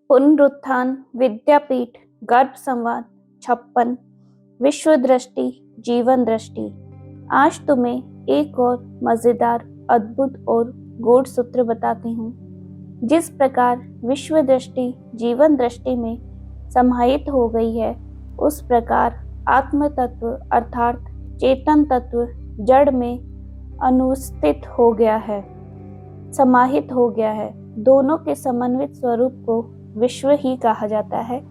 पुनरुत्थान विद्यापीठ गर्भ संवाद 56 विश्व दृष्टि जीवन दृष्टि। आज तुम्हें एक और मजेदार अद्भुत और गूढ़ सूत्र बताती हूँ। जिस प्रकार विश्व दृष्टि जीवन दृष्टि में समाहित हो गई है, उस प्रकार आत्म तत्व अर्थात चेतन तत्व जड़ में अनुस्थित हो गया है, समाहित हो गया है। दोनों के समन्वित स्वरूप को विश्व ही कहा जाता है,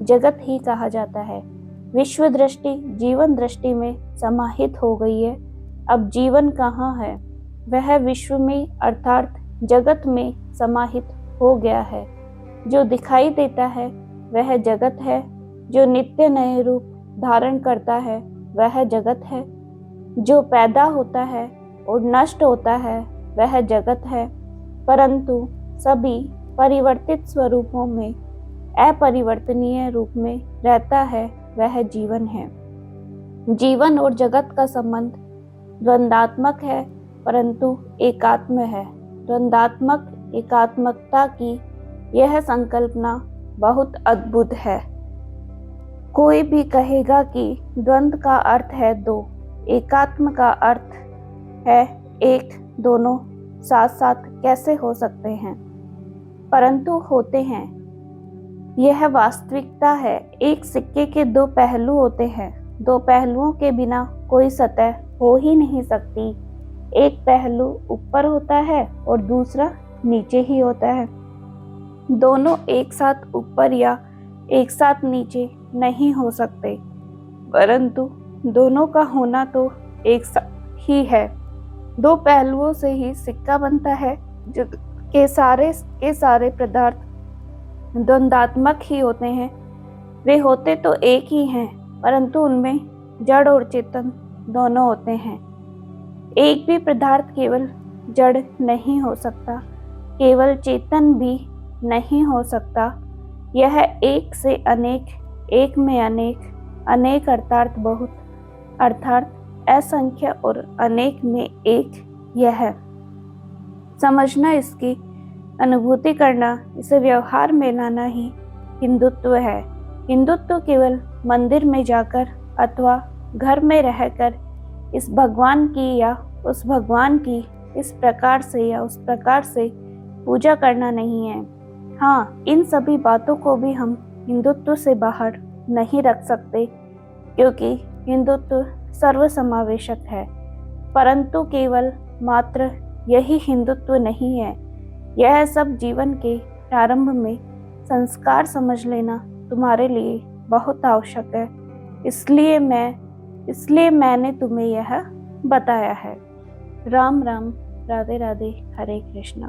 जगत ही कहा जाता है। विश्व दृष्टि जीवन दृष्टि में समाहित हो गई है। अब जीवन कहाँ है? वह विश्व में अर्थात जगत में समाहित हो गया है। जो दिखाई देता है वह जगत है, जो नित्य नए रूप धारण करता है वह जगत है, जो पैदा होता है और नष्ट होता है वह जगत है, परंतु सभी परिवर्तित स्वरूपों में अपरिवर्तनीय रूप में रहता है वह जीवन है। जीवन और जगत का संबंध द्वंदात्मक है परंतु एकात्म है। द्वंदात्मक एकात्मकता की यह संकल्पना बहुत अद्भुत है। कोई भी कहेगा कि द्वंद्व का अर्थ है दो, एकात्म का अर्थ है एक, दोनों साथ साथ कैसे हो सकते हैं? परंतु होते हैं। यह वास्तविकता है। एक सिक्के के दो पहलू होते हैं। दो पहलुओं के बिना कोई सतह हो ही नहीं सकती। एक पहलू ऊपर होता है और दूसरा नीचे ही होता है। दोनों एक साथ ऊपर या एक साथ नीचे नहीं हो सकते, परंतु दोनों का होना तो एक साथ ही है। दो पहलुओं से ही सिक्का बनता है। के सारे पदार्थ द्वंदात्मक ही होते हैं। वे होते तो एक ही हैं, परंतु उनमें जड़ और चेतन दोनों होते हैं। एक भी पदार्थ केवल जड़ नहीं हो सकता, केवल चेतन भी नहीं हो सकता। यह एक से अनेक, एक में अनेक, अनेक अर्थात बहुत, अर्थात असंख्य और अनेक में एक यह समझना, इसकी अनुभूति करना, इसे व्यवहार में लाना ही हिंदुत्व है। हिंदुत्व केवल मंदिर में जाकर अथवा घर में रहकर इस भगवान की या उस भगवान की इस प्रकार से या उस प्रकार से पूजा करना नहीं है। हाँ, इन सभी बातों को भी हम हिंदुत्व से बाहर नहीं रख सकते, क्योंकि हिंदुत्व सर्वसमावेशक है। परंतु केवल मात्र यही हिंदुत्व नहीं है। यह सब जीवन के प्रारंभ में संस्कार समझ लेना तुम्हारे लिए बहुत आवश्यक है। इसलिए मैंने तुम्हें यह बताया है। राम राम, राधे राधे, हरे कृष्णा।